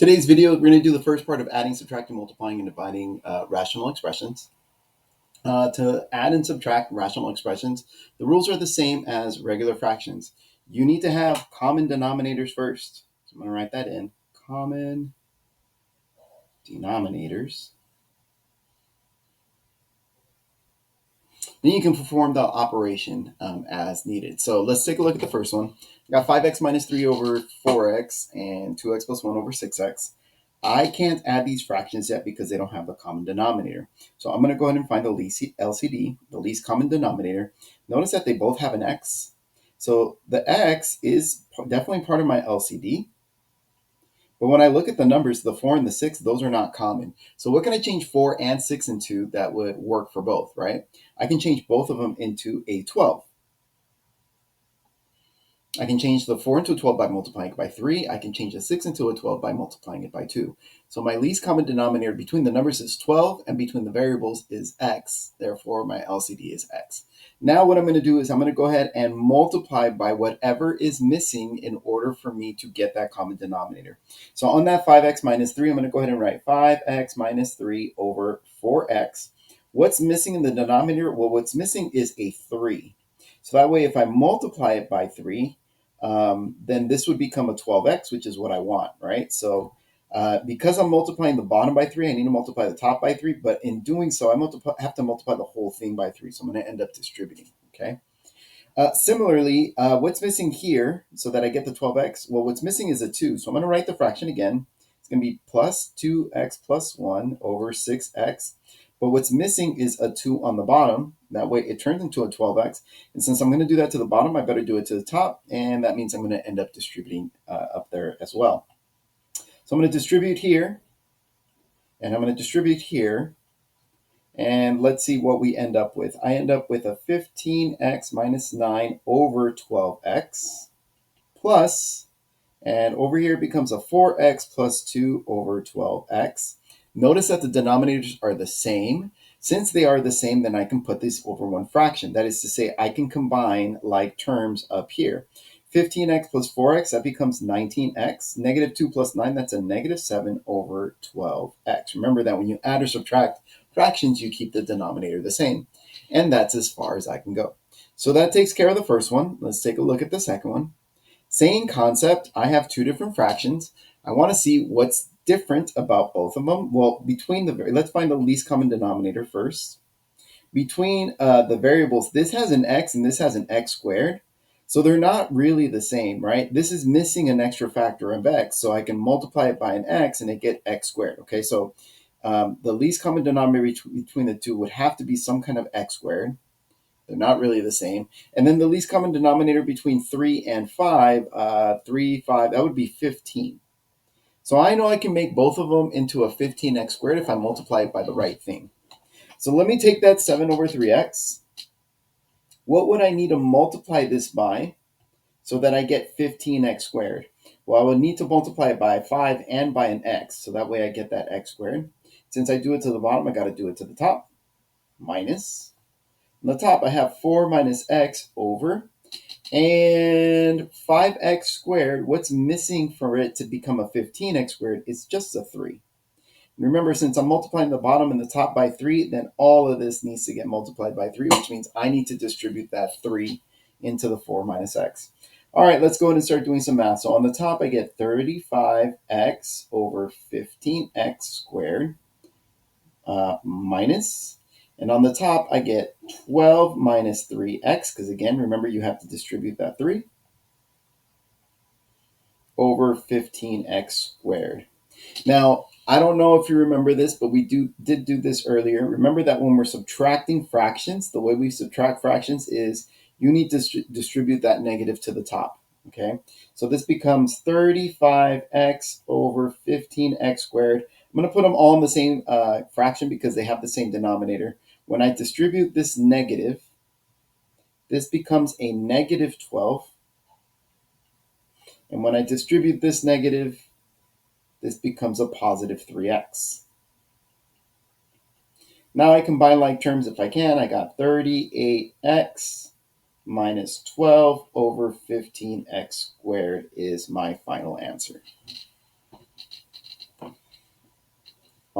Today's video, we're going to do the first part of adding, subtracting, multiplying, and dividing rational expressions. To add and subtract rational expressions, the rules are the same as regular fractions. You need to have common denominators first. So I'm going to write that in. Common denominators. Then you can perform the operation as needed. So let's take a look at the first one. I got 5x minus 3 over 4x and 2x plus 1 over 6x. I can't add these fractions yet because they don't have the common denominator. So I'm going to go ahead and find the least LCD, the least common denominator. Notice that they both have an x. So the x is definitely part of my LCD. But when I look at the numbers, the 4 and the 6, those are not common. So what can I change 4 and 6 into that would work for both, right? I can change both of them into a 12. I can change the 4 into a 12 by multiplying it by 3. I can change the 6 into a 12 by multiplying it by 2. So my least common denominator between the numbers is 12, and between the variables is x. Therefore, my LCD is x. Now what I'm going to do is I'm going to go ahead and multiply by whatever is missing in order for me to get that common denominator. So on that 5x minus 3, I'm going to go ahead and write 5x minus 3 over 4x. What's missing in the denominator? Well, what's missing is a 3. So that way, if I multiply it by 3, then this would become a 12x, which is what I want, right? So because I'm multiplying the bottom by 3, I need to multiply the top by 3. But in doing so, I have to multiply the whole thing by 3. So I'm going to end up distributing, okay? Similarly, what's missing here so that I get the 12x? Well, what's missing is a 2. So I'm going to write the fraction again. It's going to be plus 2x plus 1 over 6x. But what's missing is a 2 on the bottom. That way it turns into a 12x. And since I'm going to do that to the bottom, I better do it to the top. And that means I'm going to end up distributing up there as well. So I'm going to distribute here. And I'm going to distribute here. And let's see what we end up with. I end up with a 15x minus 9 over 12x plus, and over here it becomes a 4x plus 2 over 12x. Notice that the denominators are the same. Since they are the same, then I can put this over one fraction. That is to say, I can combine like terms up here. 15x plus 4x, that becomes 19x. Negative 2 plus 9, that's a negative 7 over 12x. Remember that when you add or subtract fractions, you keep the denominator the same. And that's as far as I can go. So that takes care of the first one. Let's take a look at the second one. Same concept. I have two different fractions. I want to see what's different about both of them. Well, let's find the least common denominator first. Between the variables, this has an x and this has an x squared. So they're not really the same, right? This is missing an extra factor of x. So I can multiply it by an x and I get x squared. Okay, so the least common denominator between the two would have to be some kind of x squared. They're not really the same. And then the least common denominator between 3 and 5, 3, 5, that would be 15. So I know I can make both of them into a 15x squared if I multiply it by the right thing. So let me take that 7 over 3x. What would I need to multiply this by so that I get 15x squared? Well, I would need to multiply it by 5 and by an x. So that way I get that x squared. Since I do it to the bottom, I got to do it to the top. Minus. On the top, I have 4 minus x over. And 5x squared, what's missing for it to become a 15x squared is just a 3. Remember, since I'm multiplying the bottom and the top by 3, then all of this needs to get multiplied by 3, which means I need to distribute that 3 into the 4 minus x. All right, let's go ahead and start doing some math. So on the top, I get 35x over 15x squared minus. And on the top, I get 12 minus 3x, because again, remember, you have to distribute that 3 over 15x squared. Now, I don't know if you remember this, but we did do this earlier. Remember that when we're subtracting fractions, the way we subtract fractions is you need to distribute that negative to the top, okay? So this becomes 35x over 15x squared. I'm going to put them all in the same fraction because they have the same denominator. When I distribute this negative, this becomes a negative 12. And when I distribute this negative, this becomes a positive 3x. Now I combine like terms if I can. I got 38x minus 12 over 15x squared is my final answer.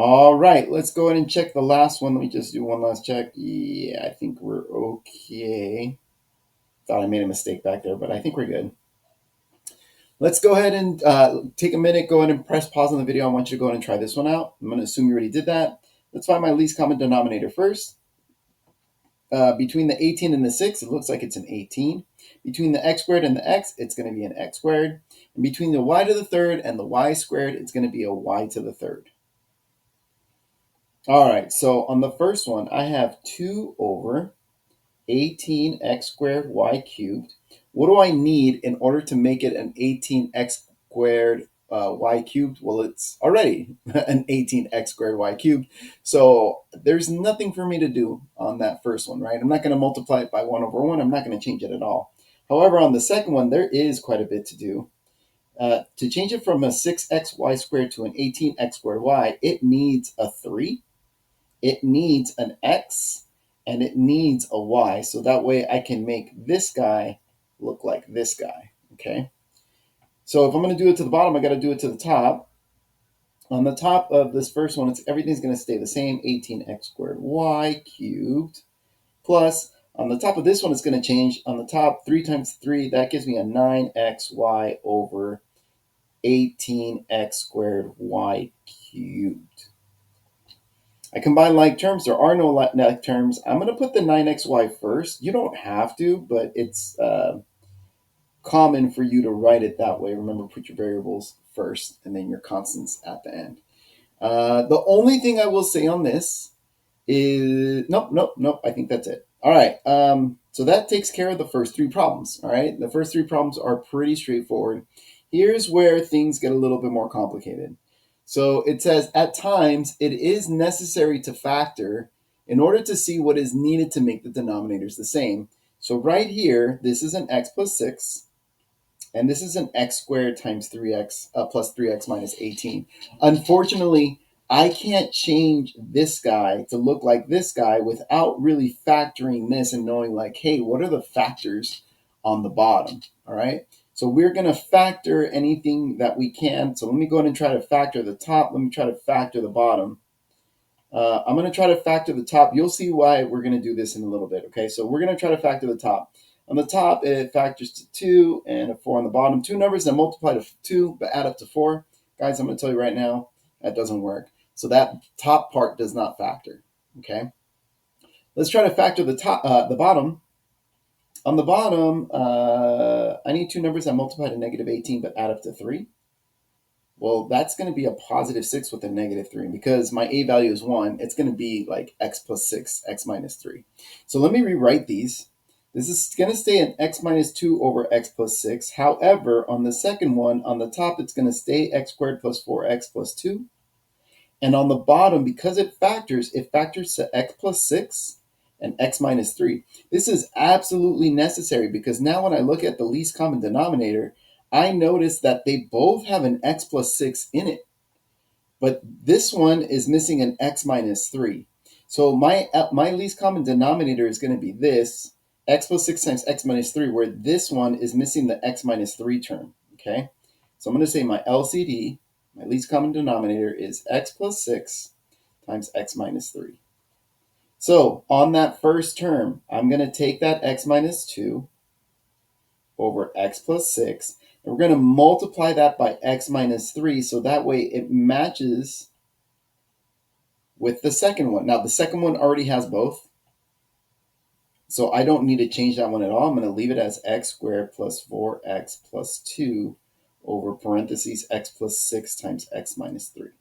All right, let's go ahead and check the last one. Let me just do one last check. Yeah, I think we're okay. Thought I made a mistake back there, but I think we're good. Let's go ahead and take a minute, go ahead and press pause on the video. I want you to go ahead and try this one out. I'm going to assume you already did that. Let's find my least common denominator first. Between the 18 and the 6, it looks like it's an 18. Between the x squared and the x, it's going to be an x squared. And between the y to the third and the y squared, it's going to be a y to the third. All right, so on the first one, I have 2 over 18x squared y cubed. What do I need in order to make it an 18x squared y cubed? Well, it's already an 18x squared y cubed. So there's nothing for me to do on that first one, right? I'm not going to multiply it by 1 over 1. I'm not going to change it at all. However, on the second one, there is quite a bit to do. To change it from a 6xy squared to an 18x squared y, it needs a 3. It needs an x, and it needs a y. So that way I can make this guy look like this guy, okay? So if I'm going to do it to the bottom, I got to do it to the top. On the top of this first one, everything's going to stay the same, 18x squared y cubed, plus on the top of this one, it's going to change. On the top, 3 times 3, that gives me a 9xy over 18x squared y cubed. I combine like terms. There are no like terms. I'm going to put the 9xy first. You don't have to, but it's common for you to write it that way. Remember, put your variables first and then your constants at the end. The only thing I will say on this is nope. I think that's it. All right. So that takes care of the first 3 problems. All right. The first 3 problems are pretty straightforward. Here's where things get a little bit more complicated. So it says, at times, it is necessary to factor in order to see what is needed to make the denominators the same. So right here, this is an x plus 6, and this is an x squared times 3x plus 3x minus 18. Unfortunately, I can't change this guy to look like this guy without really factoring this and knowing like, hey, what are the factors on the bottom, all right? So we're going to factor anything that we can. So let me go ahead and try to factor the top. Let me try to factor the bottom. I'm going to try to factor the top. You'll see why we're going to do this in a little bit, okay? So we're going to try to factor the top. On the top, it factors to 2 and a 4 on the bottom. 2 numbers that multiply to 2 but add up to 4. Guys, I'm going to tell you right now, that doesn't work. So that top part does not factor, okay? Let's try to factor the bottom. On the bottom, I need 2 numbers that multiply to negative 18 but add up to 3. Well, that's going to be a positive 6 with a negative 3. Because my a value is 1, it's going to be like x plus 6, x minus 3. So let me rewrite these. This is going to stay an x minus 2 over x plus 6. However, on the second one, on the top, it's going to stay x squared plus 4x plus 2. And on the bottom, because it factors to x plus 6 and x minus 3. This is absolutely necessary because now when I look at the least common denominator, I notice that they both have an x plus 6 in it. But this one is missing an x minus 3. So my least common denominator is going to be this, x plus 6 times x minus 3, where this one is missing the x minus 3 term, okay? So I'm going to say my LCD, my least common denominator, is x plus 6 times x minus 3. So on that first term, I'm going to take that x minus 2 over x plus 6, and we're going to multiply that by x minus 3, so that way it matches with the second one. Now, the second one already has both, so I don't need to change that one at all. I'm going to leave it as x squared plus 4x plus 2 over parentheses x plus 6 times x minus 3.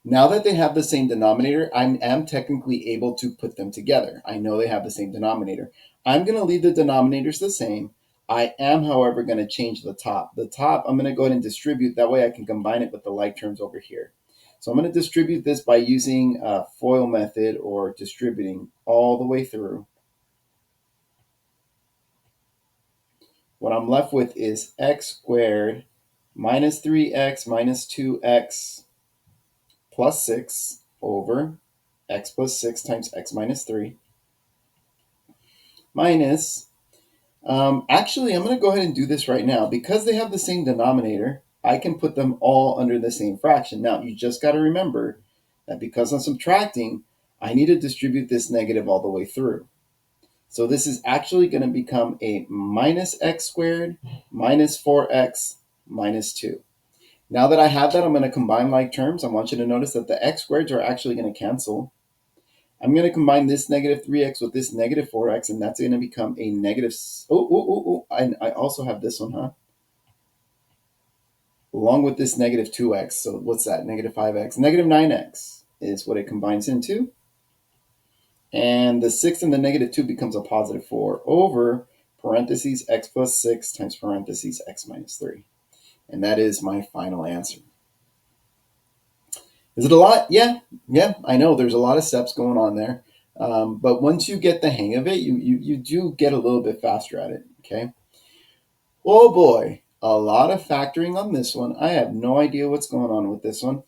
Now that they have the same denominator, I am technically able to put them together. I know they have the same denominator. I'm going to leave the denominators the same. I am, however, going to change the top. The top, I'm going to go ahead and distribute. That way I can combine it with the like terms over here. So I'm going to distribute this by using a FOIL method or distributing all the way through. What I'm left with is x squared minus 3x minus 2x plus 6 over x plus 6 times x minus 3 minus, actually, I'm going to go ahead and do this right now. Because they have the same denominator, I can put them all under the same fraction. Now, you just got to remember, that because I'm subtracting, I need to distribute this negative all the way through. So this is actually going to become a minus x squared minus 4x minus 2. Now that I have that, I'm going to combine like terms. I want you to notice that the x squareds are actually going to cancel. I'm going to combine this negative 3x with this negative 4x, and that's going to become a negative. I also have this one, huh? Along with this negative 2x. So what's that? Negative 5x. Negative 9x is what it combines into. And the 6 and the negative 2 becomes a positive 4 over parentheses x plus 6 times parentheses x minus 3. And that is my final answer. Is it a lot? Yeah, I know there's a lot of steps going on there. But once you get the hang of it, you do get a little bit faster at it, okay? Oh boy, a lot of factoring on this one. I have no idea what's going on with this one.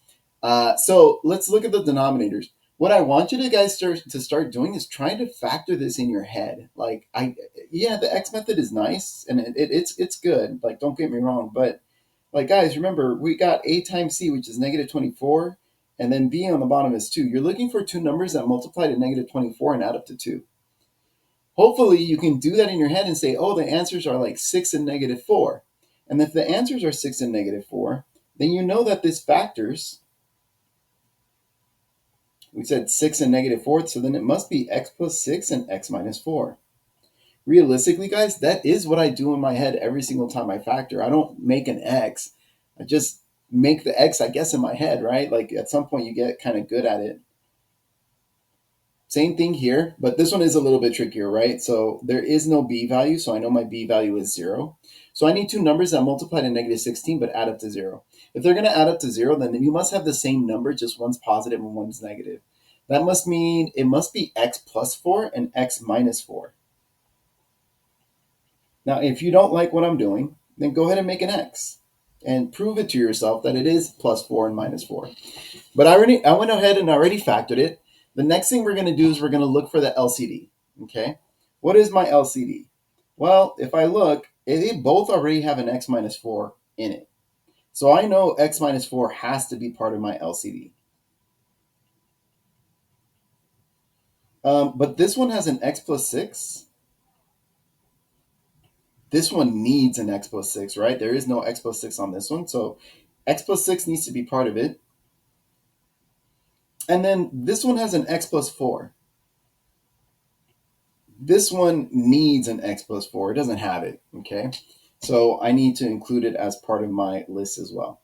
So let's look at the denominators. What I want you to guys start doing is trying to factor this in your head. Like the X method is nice and it's good. Like don't get me wrong, but like guys, remember we got A times C, which is negative 24, and then B on the bottom is 2. You're looking for two numbers that multiply to negative 24 and add up to 2. Hopefully you can do that in your head and say, oh, the answers are like 6 and negative 4. And if the answers are 6 and negative 4, then you know that this factors. We said 6 and negative 4, so then it must be x plus 6 and x minus 4. Realistically, guys, that is what I do in my head every single time I factor. I don't make an x. I just make the x, I guess, in my head, right? Like at some point you get kind of good at it. Same thing here, but this one is a little bit trickier, right? So there is no b value, so I know my b value is 0. So I need two numbers that multiply to negative 16 but add up to 0. If they're going to add up to 0, then you must have the same number, just one's positive and one's negative. That must mean it must be x plus 4 and x minus 4. Now, if you don't like what I'm doing, then go ahead and make an x and prove it to yourself that it is plus 4 and minus 4. But I went ahead and already factored it. The next thing we're going to do is we're going to look for the LCD. Okay, what is my LCD? Well, if I look, they both already have an x minus 4 in it. So I know x minus 4 has to be part of my LCD. But this one has an x plus 6. This one needs an x plus 6, right? There is no x plus 6 on this one. So x plus 6 needs to be part of it. And then this one has an x plus 4. This one needs an x plus 4. It doesn't have it, okay? So I need to include it as part of my list as well.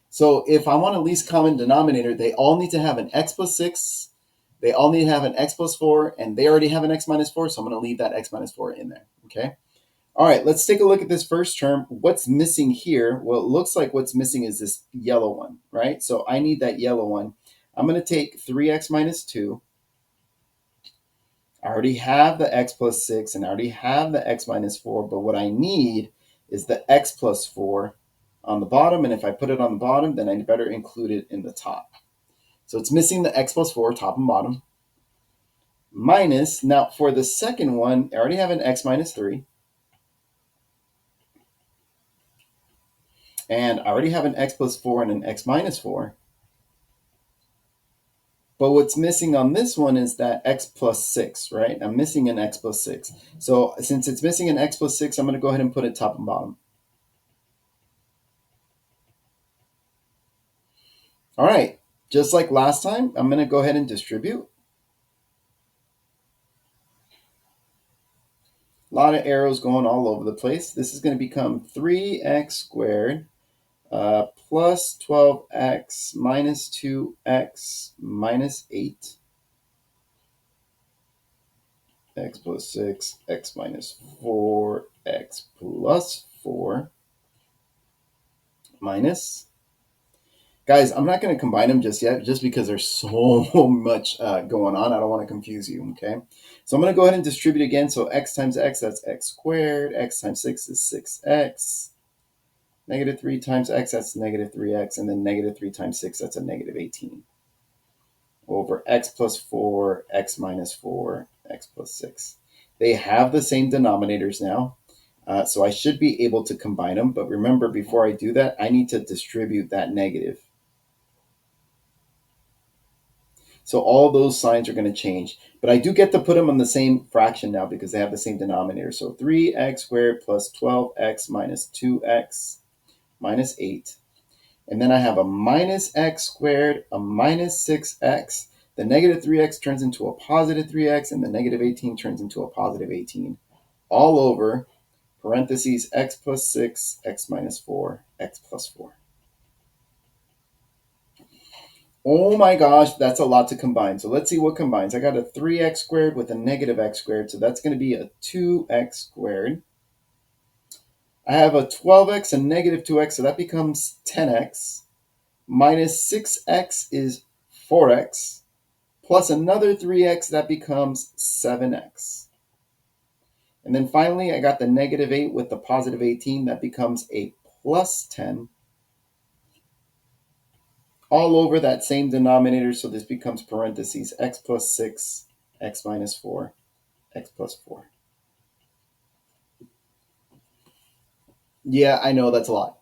So if I want a least common denominator, they all need to have an x plus 6. They all need to have an x plus 4, and they already have an x minus 4, so I'm going to leave that x minus 4 in there, okay? All right, let's take a look at this first term. What's missing here? Well, it looks like what's missing is this yellow one, right? So I need that yellow one. I'm going to take 3x minus 2. I already have the x plus 6 and I already have the x minus 4, but what I need is the x plus 4 on the bottom, and if I put it on the bottom, then I better include it in the top. So it's missing the x plus 4, top and bottom, minus, now for the second one, I already have an x minus 3, and I already have an x plus 4 and an x minus 4. But what's missing on this one is that x plus 6, right? I'm missing an x plus 6. So since it's missing an x plus 6, I'm going to go ahead and put it top and bottom. All right, just like last time, I'm going to go ahead and distribute. A lot of arrows going all over the place. This is going to become 3x squared plus 12x minus 2x minus 8. X plus 6, x minus 4, x plus 4, minus. Guys, I'm not going to combine them just yet, just because there's so much going on. I don't want to confuse you, okay? So I'm going to go ahead and distribute again. So x times x, that's x squared. X times 6 is 6x. Negative 3 times x, that's negative 3x. And then negative 3 times 6, that's a negative 18. Over x plus 4, x minus 4, x plus 6. They have the same denominators now. So I should be able to combine them. But remember, before I do that, I need to distribute that negative. So all those signs are going to change. But I do get to put them on the same fraction now because they have the same denominator. So 3x squared plus 12x minus 2x minus 8. And then I have a minus x squared, a minus 6x. The negative 3x turns into a positive 3x, and the negative 18 turns into a positive 18. All over parentheses x plus 6, x minus 4, x plus 4. Oh my gosh, that's a lot to combine. So let's see what combines. I got a 3x squared with a negative x squared, so that's going to be a 2x squared. I have a 12x and negative 2x, so that becomes 10x. Minus 6x is 4x. Plus another 3x, that becomes 7x. And then finally, I got the negative 8 with the positive 18. That becomes a plus 10. All over that same denominator, so this becomes parentheses x plus 6, x minus 4, x plus 4. Yeah, I know that's a lot.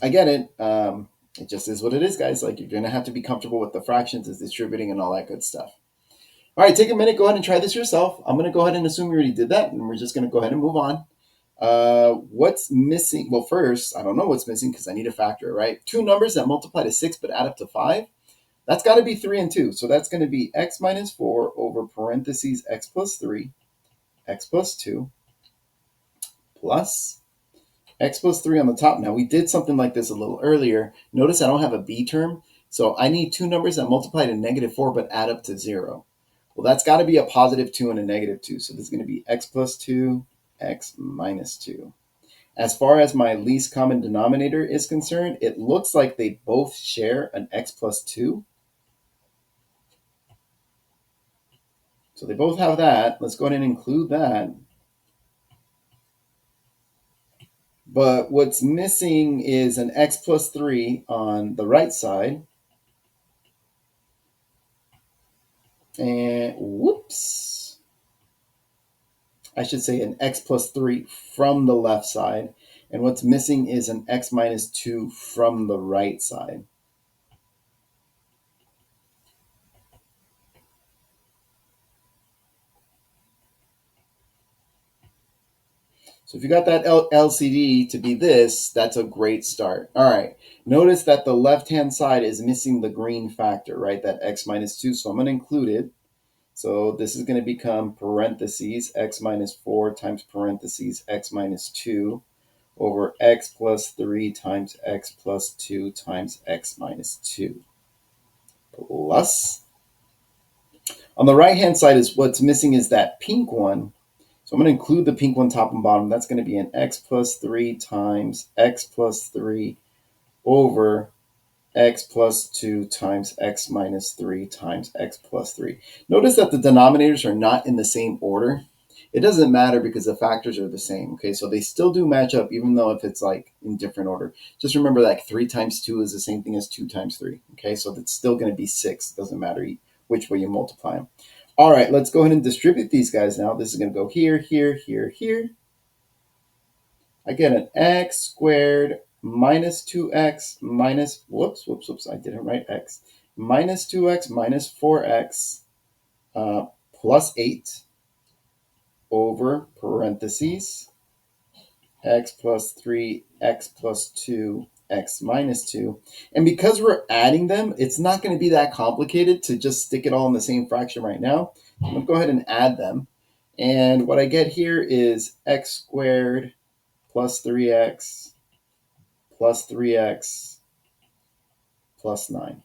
I get it. It just is what it is, guys. Like, you're going to have to be comfortable with the fractions as distributing and all that good stuff. All right, take a minute. Go ahead and try this yourself. I'm going to go ahead and assume you already did that, and we're just going to go ahead and move on. What's missing? Well, first, I don't know what's missing because I need a factor, right? Two numbers that multiply to 6 but add up to 5. That's got to be 3 and 2. So that's going to be x minus 4 over parentheses x plus 3, x plus 2, plus x plus 3 on the top. Now, we did something like this a little earlier. Notice I don't have a b term. So I need two numbers that multiply to negative 4 but add up to 0. Well, that's got to be a positive 2 and a negative 2. So this is going to be x plus 2, x minus 2. As far as my least common denominator is concerned, it looks like they both share an x plus 2. So they both have that. Let's go ahead and include that. But what's missing is an x plus 3 on the right side. And whoops. I should say an x plus 3 from the left side. And what's missing is an x minus 2 from the right side. So if you got that LCD to be this, that's a great start. All right. Notice that the left-hand side is missing the green factor, right? That x minus 2. So I'm going to include it. So this is going to become parentheses x minus 4 times parentheses x minus 2 over x plus 3 times x plus 2 times x minus 2 plus. On the right-hand side is what's missing is that pink one. So I'm going to include the pink one top and bottom. That's going to be an x plus 3 times x plus 3 over x plus 2 times x minus 3 times x plus 3. Notice that the denominators are not in the same order. It doesn't matter because the factors are the same, okay? So they still do match up even though if it's like in different order. Just remember that 3 times 2 is the same thing as 2 times 3, okay? So it's still going to be 6. It doesn't matter which way you multiply them. All right, let's go ahead and distribute these guys now. This is going to go here, here, here, here. I get an x squared minus 2x minus, whoops, I didn't write x, minus 2x minus 4x plus 8 over parentheses x plus 3, x plus 2, x minus 2. And because we're adding them, it's not going to be that complicated to just stick it all in the same fraction right now. I'm going to go ahead and add them. And what I get here is x squared plus 3x plus 3x plus 9.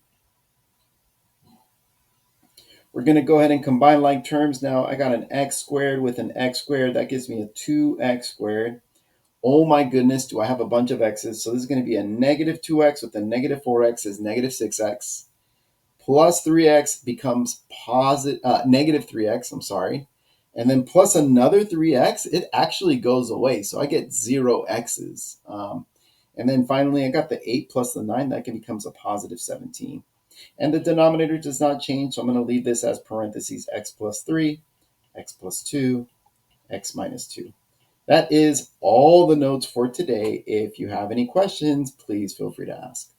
We're going to go ahead and combine like terms now. I got an x squared with an x squared. That gives me a 2x squared. Oh my goodness, do I have a bunch of x's? So this is going to be a negative 2x with a negative 4x is negative 6x. Plus 3x becomes negative 3x, I'm sorry. And then plus another 3x, it actually goes away. So I get 0 x's. And then finally, I got the 8 plus the 9. That becomes a positive 17. And the denominator does not change. So I'm going to leave this as parentheses x plus 3, x plus 2, x minus 2. That is all the notes for today. If you have any questions, please feel free to ask.